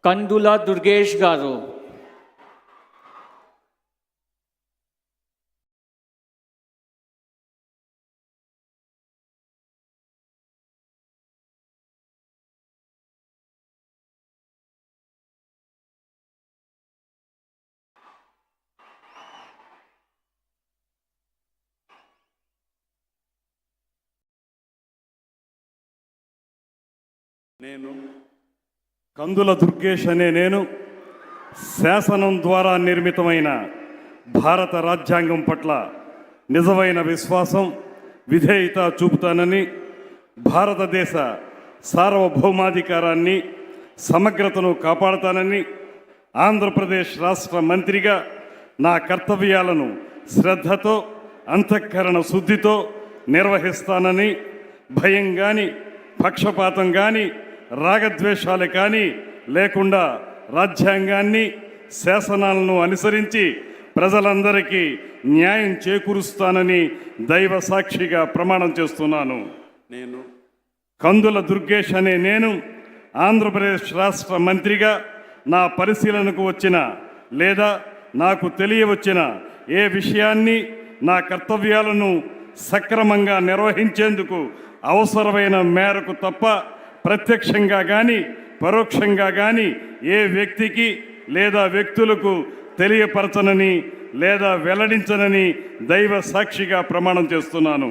కందుల దుర్గేష్ గారు. నేను కందుల దుర్గేష్ అనే నేను శాసనం ద్వారా నిర్మితమైన భారత రాజ్యాంగం పట్ల నిజమైన విశ్వాసం విధేయత చూపుతానని, భారతదేశ సార్వభౌమాధికారాన్ని సమగ్రతను కాపాడుతానని, ఆంధ్రప్రదేశ్ రాష్ట్ర మంత్రిగా నా కర్తవ్యాలను శ్రద్ధతో అంతఃకరణ శుద్ధితో నిర్వహిస్తానని, భయం కానీ పక్షపాతం కానీ రాగద్వేషాలు కానీ లేకుండా రాజ్యాంగాన్ని శాసనాలను అనుసరించి ప్రజలందరికీ న్యాయం చేకూరుస్తానని దైవ సాక్షిగా ప్రమాణం చేస్తున్నాను. నేను కందుల దుర్గేష్ అనే నేను ఆంధ్రప్రదేశ్ రాష్ట్ర మంత్రిగా నా పరిశీలనకు వచ్చిన లేదా నాకు తెలియవచ్చిన ఏ విషయాన్ని నా కర్తవ్యాలను సక్రమంగా నిర్వహించేందుకు అవసరమైన మేరకు తప్ప ప్రత్యక్షంగా కానీ పరోక్షంగా కానీ ఏ వ్యక్తికి లేదా వ్యక్తులకు తెలియపరచనని లేదా వెల్లడించనని దైవ సాక్షిగా ప్రమాణం చేస్తున్నాను.